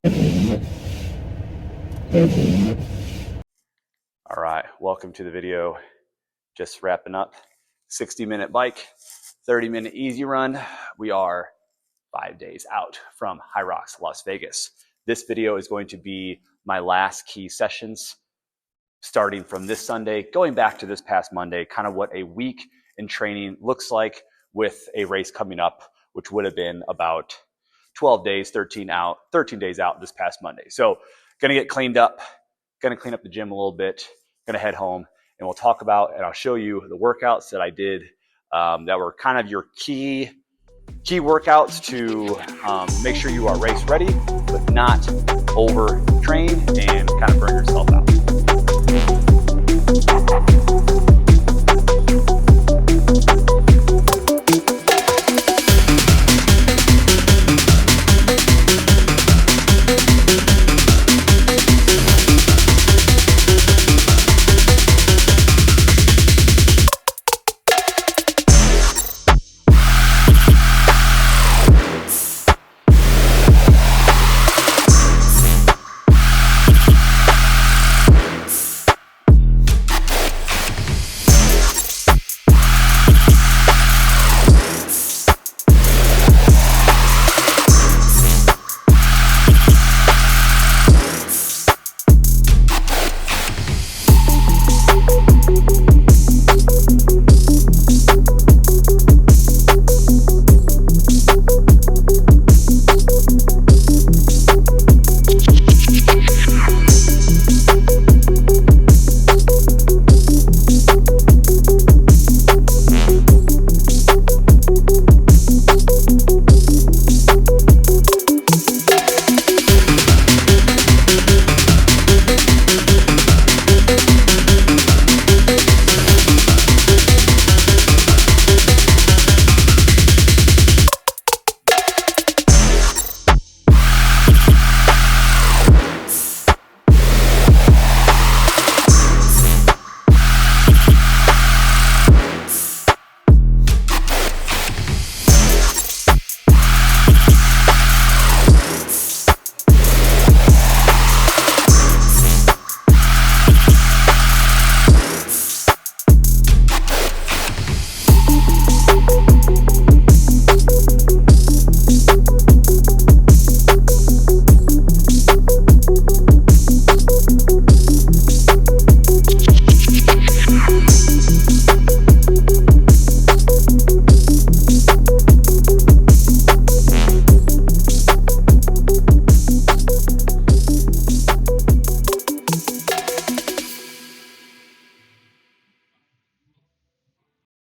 All right, welcome to the video. Just wrapping up 60-minute bike, 30-minute easy run. We are 5 days out from Hyrox, Las Vegas. This video is going to be my last key sessions, starting from this Sunday, going back to this past Monday, kind of what a week in training looks like with a race coming up, which would have been about 12 days, 13 days out this past Monday. So gonna get cleaned up, gonna clean up the gym a little bit, gonna head home, and we'll talk about, and I'll show you the workouts that I did that were kind of your key workouts to make sure you are race ready, but not overtrain and kind of burn yourself out.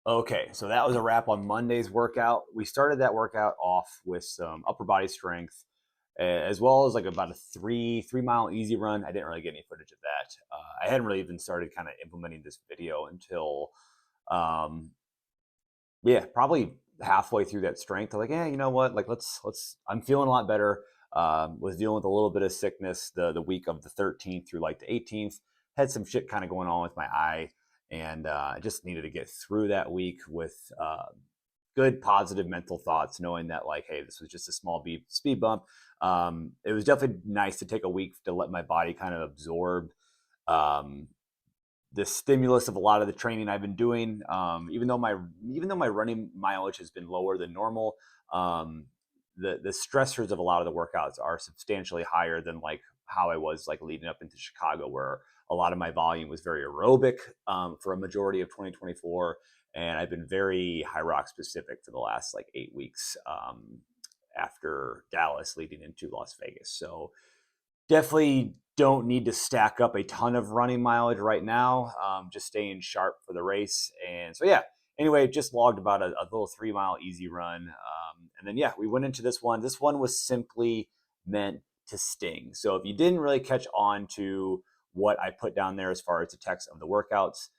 Okay, so that was a wrap on Monday's workout. We started that workout off with some upper body strength, as well as like about a three-mile easy run. I didn't really get any footage of that. I hadn't really even started kind of implementing this video until, probably halfway through that strength. I'm like, you know what? Like, let's. I'm feeling a lot better. Was dealing with a little bit of sickness the week of the 13th through like the 18th. Had some shit kind of going on with my eye. And I just needed to get through that week with good, positive mental thoughts, knowing that like, hey, this was just a small speed bump. It was definitely nice to take a week to let my body kind of absorb the stimulus of a lot of the training I've been doing. Even though my running mileage has been lower than normal, the stressors of a lot of the workouts are substantially higher than like how I was like leading up into Chicago, where a lot of my volume was very aerobic for a majority of 2024. And I've been very Hyrox specific for the last like 8 weeks after Dallas leading into Las Vegas. So definitely don't need to stack up a ton of running mileage right now. Just staying sharp for the race. And so, anyway, just logged about a little 3-mile easy run. And then, we went into this one. This one was simply meant to sting. So if you didn't really catch on to what I put down there as far as the text of the workouts,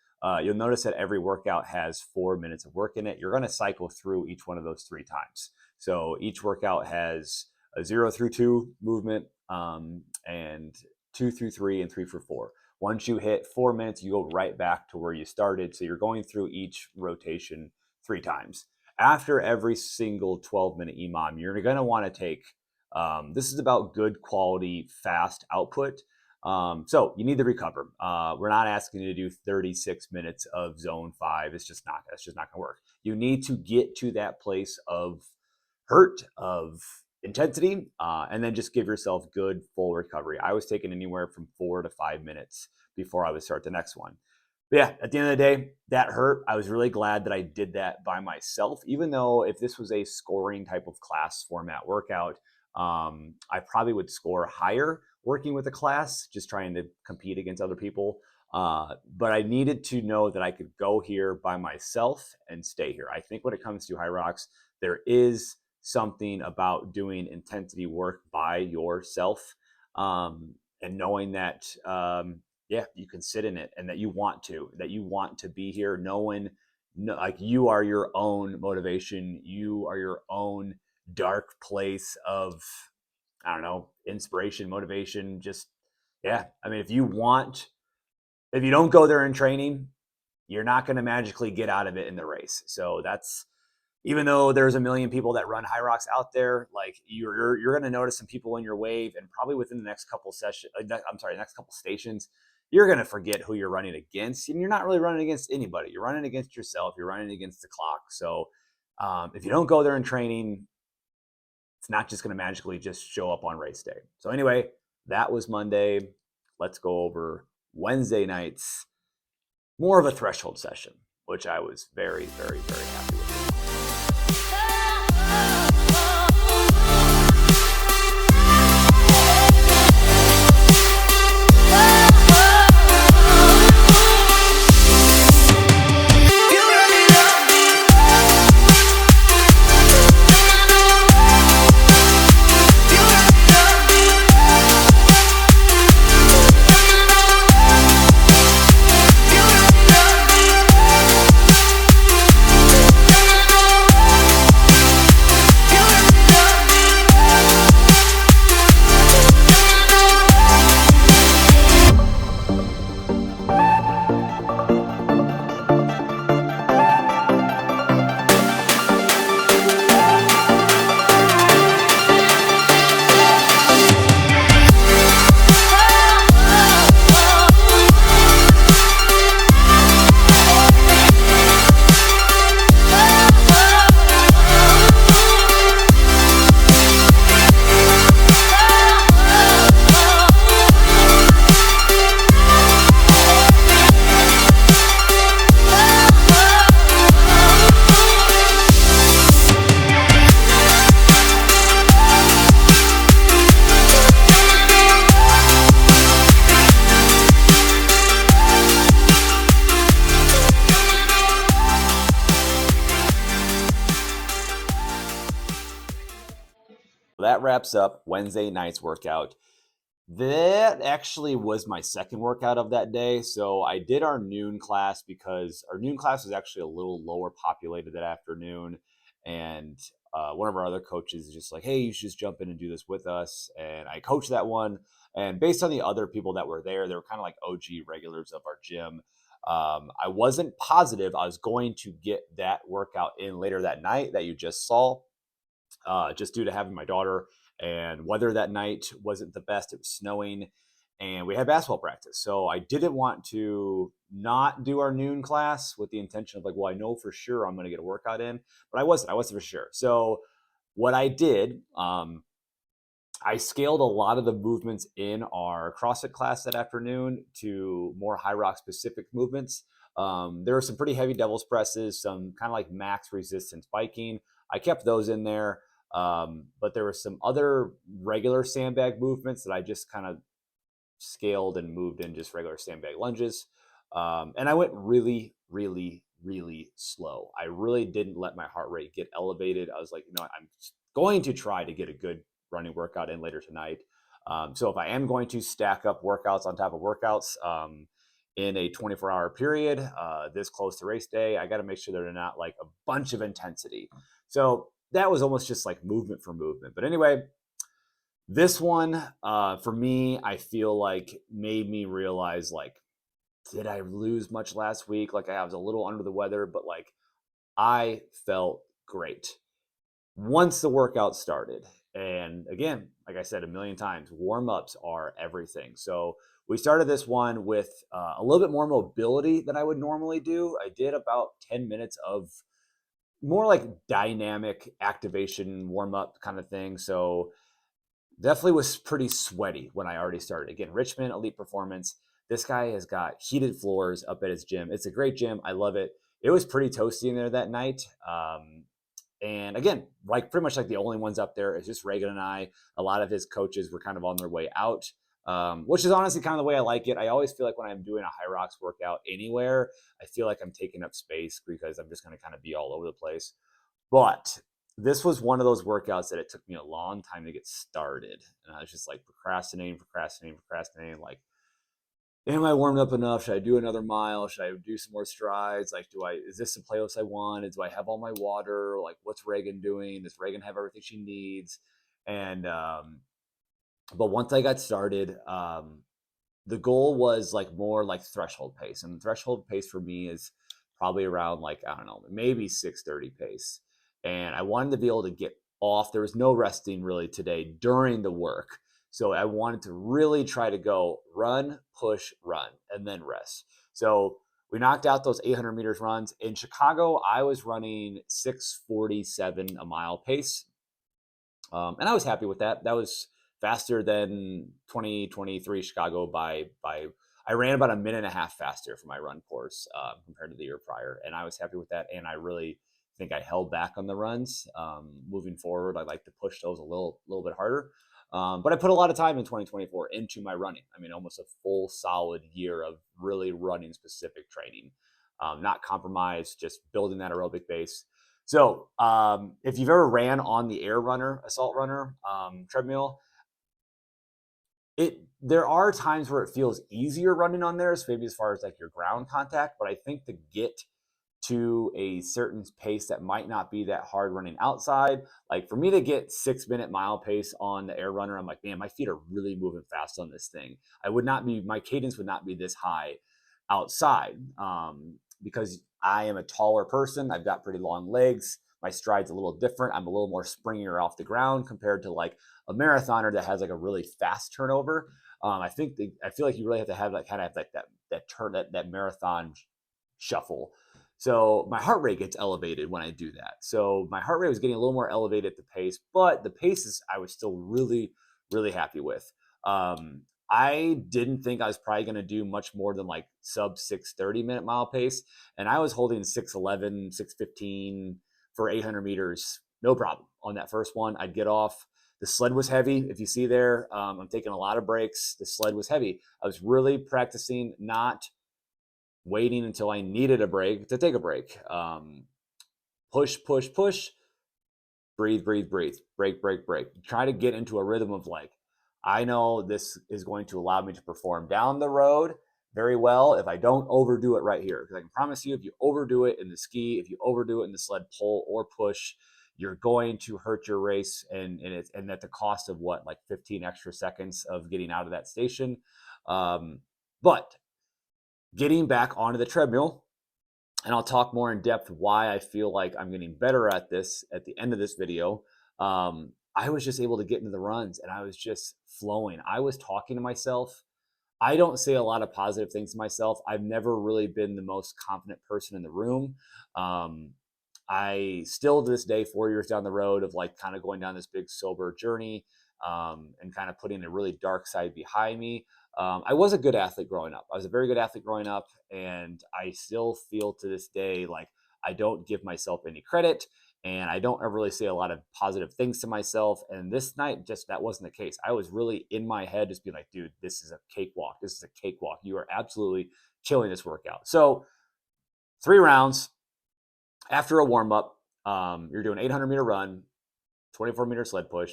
you'll notice that every workout has 4 minutes of work in it. You're going to cycle through each one of those 3 times. So each workout has a 0 through 2 movement, and 2 through 3 and 3 through 4. Once you hit 4 minutes, you go right back to where you started. So you're going through each rotation 3 times. After every single 12-minute EMOM, you're going to want to take This is about good quality, fast output. So you need to recover. We're not asking you to do 36 minutes of zone 5. That's just not going to work. You need to get to that place of hurt, of intensity, and then just give yourself good full recovery. I was taking anywhere from 4 to 5 minutes before I would start the next one. But yeah, at the end of the day, that hurt. I was really glad that I did that by myself, even though if this was a scoring type of class format workout, I probably would score higher working with a class, just trying to compete against other people. But I needed to know that I could go here by myself and stay here. I think when it comes to Hyrox, there is something about doing intensity work by yourself, and knowing that yeah, you can sit in it, and that you want to be here, knowing like you are your own motivation, you are your own dark place of, I don't know, inspiration, motivation. Just, yeah, I mean, if you don't go there in training, you're not going to magically get out of it in the race. So that's, even though there's a million people that run Hyrox out there, like you're going to notice some people in your wave, and probably within the next couple next couple stations, you're going to forget who you're running against, and you're not really running against anybody. You're running against yourself. You're running against the clock. So if you don't go there in training, it's not just going to magically just show up on race day. So anyway, that was Monday. Let's go over Wednesday night's more of a threshold session, which I was very, very, very happy with. That wraps up Wednesday night's workout. That actually was my second workout of that day. So I did our noon class because our noon class was actually a little lower populated that afternoon. And one of our other coaches is just like, hey, you should just jump in and do this with us. And I coached that one. And based on the other people that were there, they were kind of like OG regulars of our gym. I wasn't positive I was going to get that workout in later that night that you just saw, just due to having my daughter, and weather that night wasn't the best. It was snowing and we had basketball practice. So I didn't want to not do our noon class with the intention of like, well, I know for sure I'm going to get a workout in, but I wasn't for sure. So what I did, I scaled a lot of the movements in our CrossFit class that afternoon to more Hyrox specific movements. There were some pretty heavy devil's presses, some kind of like max resistance biking. I kept those in there. But there were some other regular sandbag movements that I just kind of scaled and moved in just regular sandbag lunges. And I went really, really, really slow. I really didn't let my heart rate get elevated. I was like, I'm going to try to get a good running workout in later tonight. So if I am going to stack up workouts on top of workouts, in a 24-hour period, this close to race day, I got to make sure they're not like a bunch of intensity. So that was almost just like movement for movement. But anyway, this one, for me, I feel like made me realize, like, did I lose much last week? Like, I was a little under the weather, but like, I felt great once the workout started. And again, like I said a million times, warm-ups are everything. So we started this one with a little bit more mobility than I would normally do. I did about 10 minutes of more like dynamic activation warm-up kind of thing. So definitely was pretty sweaty when I already started. Again, Richmond Elite Performance. This guy has got heated floors up at his gym. It's a great gym. I love it. It was pretty toasty in there that night. And again, like pretty much like the only ones up there is just Reagan and I. A lot of his coaches were kind of on their way out, which is honestly kind of the way I like it. I always feel like when I'm doing a Hyrox workout anywhere, I feel like I'm taking up space because I'm just going to kind of be all over the place. But this was one of those workouts that it took me a long time to get started. And I was just like procrastinating. Like, am I warmed up enough? Should I do another mile? Should I do some more strides? Like, is this the playlist I wanted? Do I have all my water? Like, what's Reagan doing? Does Reagan have everything she needs? And, but once I got started, the goal was like more like threshold pace. And the threshold pace for me is probably around like, I don't know, maybe 6:30 pace. And I wanted to be able to get off. There was no resting really today during the work. So I wanted to really try to go run, push, run, and then rest. So we knocked out those 800 meters runs. In Chicago, I was running 6:47 a mile pace. And I was happy with that. That was faster than 2023 Chicago by I ran about a minute and a half faster for my run course compared to the year prior, and I was happy with that. And I really think I held back on the runs. Moving forward, I'd like to push those a little bit harder. But I put a lot of time in 2024 into my running. I mean, almost a full solid year of really running specific training, not compromised, just building that aerobic base. So if you've ever ran on the Air Runner, Assault Runner treadmill, there are times where it feels easier running on there, maybe as far as like your ground contact. But I think to get to a certain pace that might not be that hard running outside, like for me to get 6-minute mile pace on the Air Runner, I'm like, man, my feet are really moving fast on this thing. My cadence would not be this high outside because I am a taller person. I've got pretty long legs. My stride's a little different. I'm a little more springier off the ground compared to like a marathoner that has like a really fast turnover. I feel like you really have to have like kind of like that marathon shuffle. So my heart rate gets elevated when I do that. So my heart rate was getting a little more elevated at the pace, but the paces I was still really, really happy with. I didn't think I was probably going to do much more than like sub 6:30 minute mile pace. And I was holding 6:11, 6:15 for 800 meters. No problem on that first one. I'd get off. The sled was heavy. If you see there, I'm taking a lot of breaks. The sled was heavy. I was really practicing not waiting until I needed a break to take a break. Push, push, push, breathe, breathe, breathe, break, break, break. Try to get into a rhythm of like, I know this is going to allow me to perform down the road very well if I don't overdo it right here. Because I can promise you, if you overdo it in the ski, if you overdo it in the sled pull or push, you're going to hurt your race, and at the cost of what, like 15 extra seconds of getting out of that station. But getting back onto the treadmill, and I'll talk more in depth why I feel like I'm getting better at this at the end of this video. I was just able to get into the runs and I was just flowing. I was talking to myself. I don't say a lot of positive things to myself. I've never really been the most confident person in the room. I still to this day, 4 years down the road of like kind of going down this big sober journey and kind of putting a really dark side behind me. I was a good athlete growing up. I was a very good athlete growing up, and I still feel to this day like I don't give myself any credit, and I don't ever really say a lot of positive things to myself. And this night, just that wasn't the case. I was really in my head, just being like, dude, this is a cakewalk. This is a cakewalk. You are absolutely killing this workout. So 3 rounds after a warm up, you're doing 800-meter run, 24-meter sled push,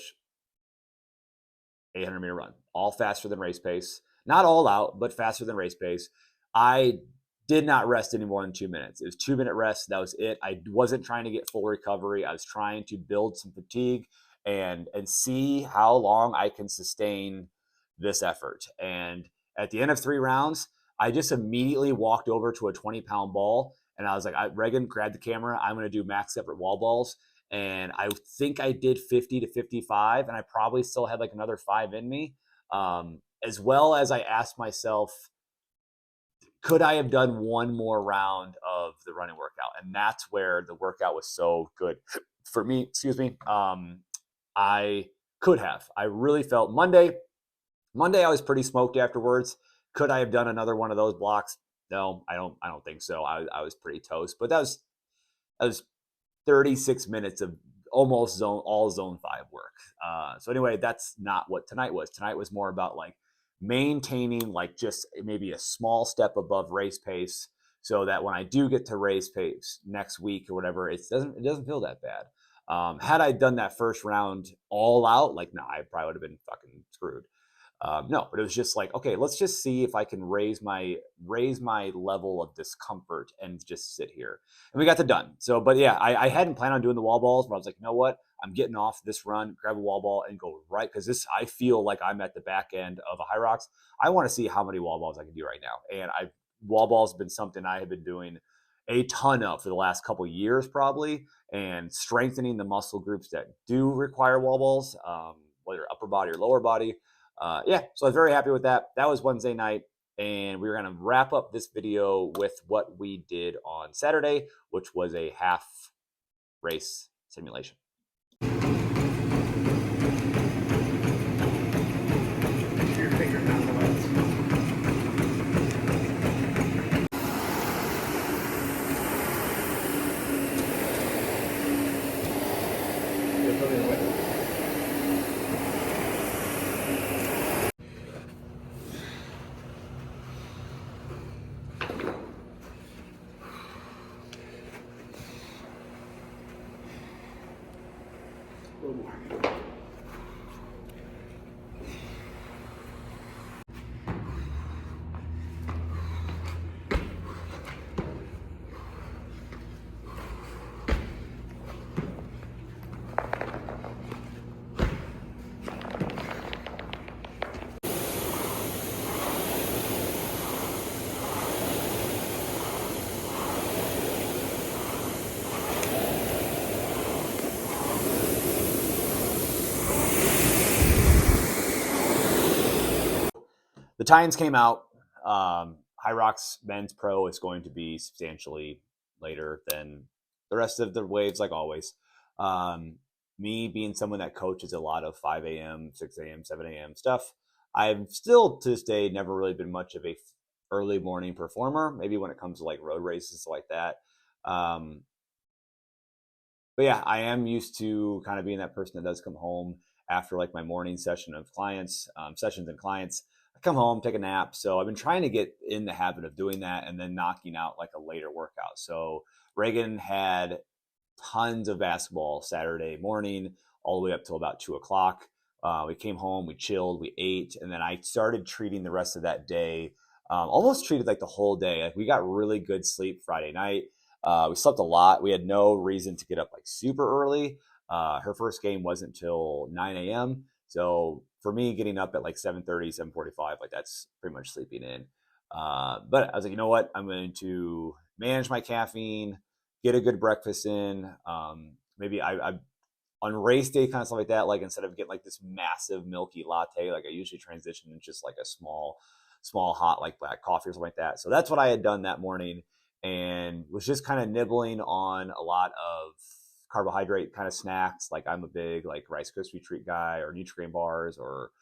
800-meter run, all faster than race pace. Not all out, but faster than race pace. I did not rest any more than 2 minutes. It was 2-minute rest. That was it. I wasn't trying to get full recovery. I was trying to build some fatigue and see how long I can sustain this effort. And at the end of 3 rounds, I just immediately walked over to a 20-pound ball. And I was like, Reagan, grab the camera. I'm going to do max separate wall balls. and I think I did 50 to 55, and I probably still had like another 5 in me. As well as I asked myself, could I have done one more round of the running workout? And that's where the workout was so good for me. Excuse me. I could have. I really felt Monday I was pretty smoked afterwards. Could I have done another one of those blocks? No, I don't. I don't think so. I was pretty toast. But that was 36 minutes of almost all zone 5 work. So anyway, that's not what tonight was. Tonight was more about like maintaining like just maybe a small step above race pace, so that when I do get to race pace next week or whatever, it doesn't feel that bad. Had I done that first round all out, like, no, I probably would have been fucking screwed. No, but it was just like, okay, let's just see if I can raise my level of discomfort and just sit here. And we got the done. So, but yeah, I hadn't planned on doing the wall balls, but I was like, you know what? I'm getting off this run, grab a wall ball, and go right, because this, I feel like I'm at the back end of a Hyrox. I want to see how many wall balls I can do right now. And wall balls have been something I have been doing a ton of for the last couple of years, probably, and strengthening the muscle groups that do require wall balls, whether upper body or lower body. Yeah, so I was very happy with that. That was Wednesday night, and we were going to wrap up this video with what we did on Saturday, which was a half race simulation. Your finger down the lens. You'll put it away. A little more. The times came out. Hyrox Men's Pro is going to be substantially later than the rest of the waves, like always. Me being someone that coaches a lot of 5 a.m., 6 a.m., 7 a.m. stuff, I've still to this day never really been much of a early morning performer. Maybe when it comes to like road races like that. But yeah, I am used to kind of being that person that does come home after like my morning session of clients, sessions and clients. I come home, take a nap. So I've been trying to get in the habit of doing that and then knocking out like a later workout. So Reagan had tons of basketball Saturday morning, all the way up till about 2 o'clock. We came home, we chilled, we ate, and then I started treating the rest of that day, almost treated like the whole day. Like, we got really good sleep Friday night. We slept a lot. We had no reason to get up like super early. Her first game wasn't till 9 a.m. So for me, getting up at like 7:30, 7:45, like that's pretty much sleeping in. But I was like, you know what? I'm going to manage my caffeine, get a good breakfast in. Maybe I on race day, kind of stuff like that. Like, instead of getting like this massive milky latte, like I usually transition into just like a small hot like black coffee or something like that. So that's what I had done that morning, and was just kind of nibbling on a lot of carbohydrate kind of snacks. Like, I'm a big like Rice Krispie treat guy, or Nutrigrain bars, or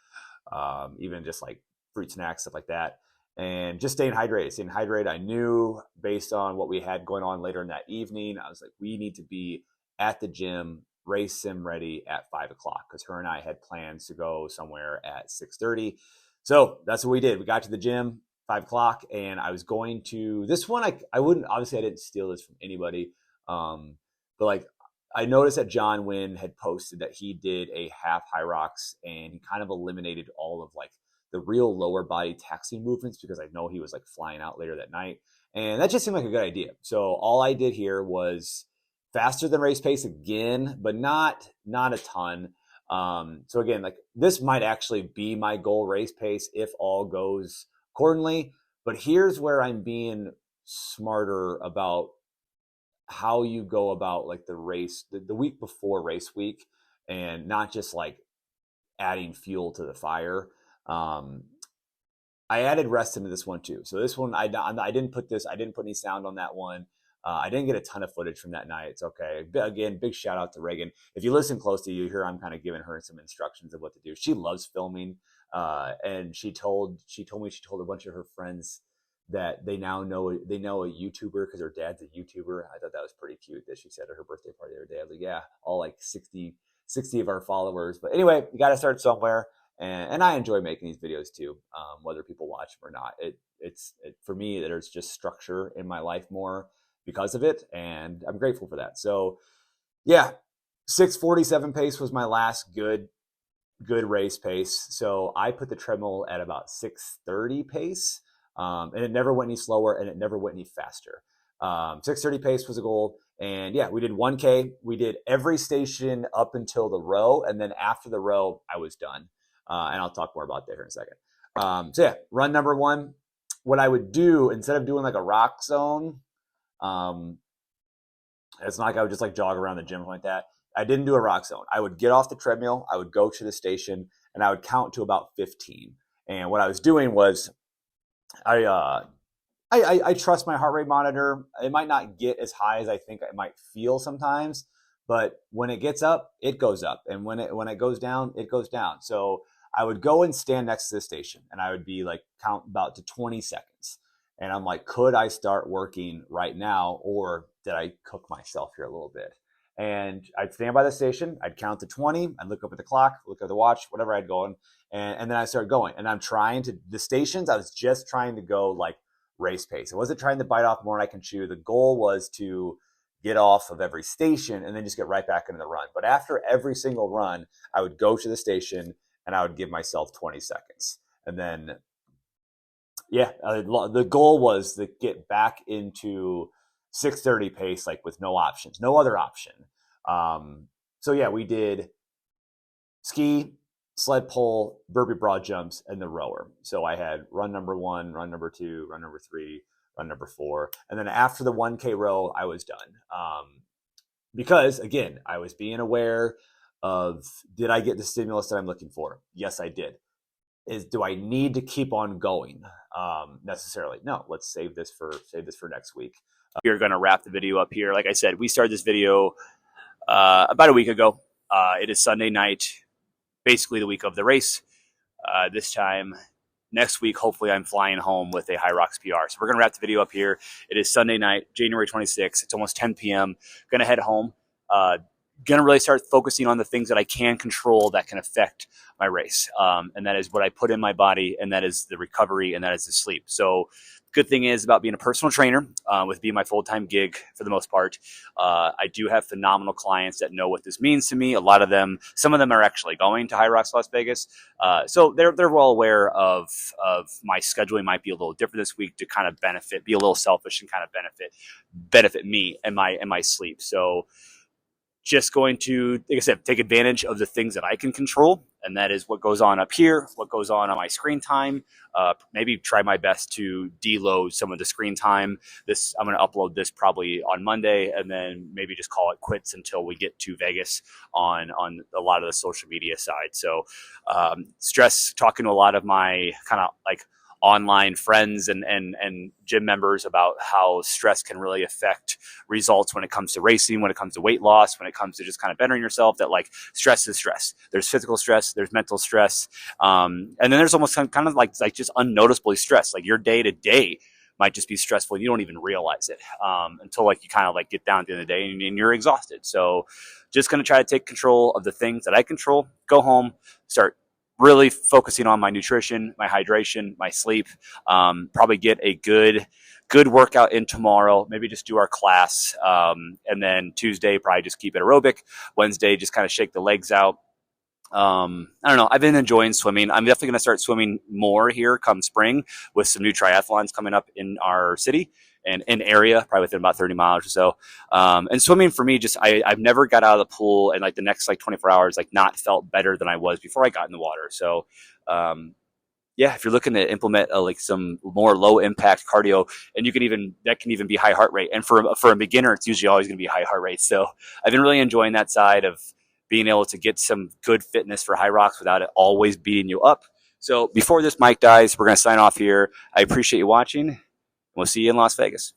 even just like fruit snacks, stuff like that. And just staying hydrated. I knew, based on what we had going on later in that evening, I was like, we need to be at the gym, race sim ready at 5 o'clock, because her and I had plans to go somewhere at 6:30. So that's what we did. We got to the gym 5 o'clock, and I was going to this one. I wouldn't, obviously I didn't steal this from anybody, but like, I noticed that John Wynn had posted that he did a half Hyrox, and he kind of eliminated all of like the real lower body taxing movements, because I know he was like flying out later that night. And that just seemed like a good idea. So all I did here was faster than race pace again, but not a ton. So again, like, this might actually be my goal race pace if all goes accordingly. But here's where I'm being smarter about how you go about like the race, the week before race week, and not just like adding fuel to the fire. Um, I added rest into this one too. So this one, I didn't put this, I didn't put any sound on that one. I didn't get a ton of footage from that night. It's okay. Again, big shout out to Reagan. If you listen closely, you hear I'm kind of giving her some instructions of what to do. She loves filming, and she told a bunch of her friends that they know a YouTuber because her dad's a YouTuber. I thought that was pretty cute that she said at her birthday party the other day. I was like, yeah, all like 60 of our followers. But anyway, you got to start somewhere. And I enjoy making these videos too, whether people watch them or not. For me, there's just structure in my life more because of it, and I'm grateful for that. So yeah, 6:47 pace was my last good race pace. So I put the treadmill at about 6:30 pace, and it never went any slower and it never went any faster. 6:30 pace was a goal. And yeah, we did 1K. We did every station up until the row. And then after the row, I was done. And I'll talk more about that here in a second. So yeah, run number one. What I would do instead of doing like a rock zone, it's not like I would just like jog around the gym like that. I didn't do a rock zone. I would get off the treadmill, I would go to the station, and I would count to about 15. And what I was doing was I trust my heart rate monitor. It might not get as high as I think it might feel sometimes, but when it gets up, it goes up, and when it goes down, it goes down. So I would go and stand next to the station, and I would be like count about to 20 seconds, and I'm like, could I start working right now, or did I cook myself here a little bit? And I'd stand by the station, I'd count to 20, I'd look up at the clock, look at the watch, whatever I'd go on, and then I started going. And I'm trying to the stations. I was just trying to go like race pace. I wasn't trying to bite off more than I can chew. The goal was to get off of every station and then just get right back into the run. But after every single run, I would go to the station and I would give myself 20 seconds. And then, yeah, the goal was to get back into 6:30 pace, like with no options, no other option. So yeah, we did ski, sled pull, burpee broad jumps, and the rower. So I had run number one, run number two, run number three, run number four. And then after the 1K row, I was done. Because again, I was being aware of, did I get the stimulus that I'm looking for? Yes, I did. Do I need to keep on going? Necessarily. No, let's save this for next week. We're going to wrap the video up here. Like I said, we started this video about a week ago. It is Sunday night, basically the week of the race. This time next week, hopefully I'm flying home with a Hyrox PR. So we're going to wrap the video up here. It is Sunday night, January 26th. It's almost 10 p.m. Going to head home. Going to really start focusing on the things that I can control that can affect my race. And that is what I put in my body, and that is the recovery, and that is the sleep. So good thing is about being a personal trainer, with being my full-time gig for the most part, I do have phenomenal clients that know what this means to me. A lot of them, some of them are actually going to Hyrox Las Vegas. So they're well aware of my scheduling might be a little different this week to kind of benefit, be a little selfish and kind of benefit me and my sleep. So just going to, like I said, take advantage of the things that I can control, and that is what goes on up here, what goes on my screen time. Maybe try my best to deload some of the screen time. I'm going to upload this probably on Monday, and then maybe just call it quits until we get to Vegas on a lot of the social media side. So stress, talking to a lot of my kind of like online friends and gym members about how stress can really affect results when it comes to racing, when it comes to weight loss, when it comes to just kind of bettering yourself, that like stress is stress. There's physical stress, there's mental stress. And then there's almost kind of like just unnoticeably stress. Like your day to day might just be stressful. You don't even realize it until like you kind of like get down at the end of the day and you're exhausted. So just going to try to take control of the things that I control, go home, start really focusing on my nutrition, my hydration, my sleep, probably get a good workout in tomorrow, maybe just do our class. And then Tuesday, probably just keep it aerobic. Wednesday, just kind of shake the legs out. I don't know. I've been enjoying swimming. I'm definitely going to start swimming more here come spring with some new triathlons coming up in our city and in area, probably within about 30 miles or so. And swimming for me, just I've never got out of the pool and like the next like 24 hours, like not felt better than I was before I got in the water. So yeah, if you're looking to implement like some more low impact cardio, and you can even that can even be high heart rate. And for a beginner, it's usually always going to be high heart rate. So I've been really enjoying that side of being able to get some good fitness for Hyrox without it always beating you up. So before this mic dies, we're going to sign off here. I appreciate you watching. We'll see you in Las Vegas.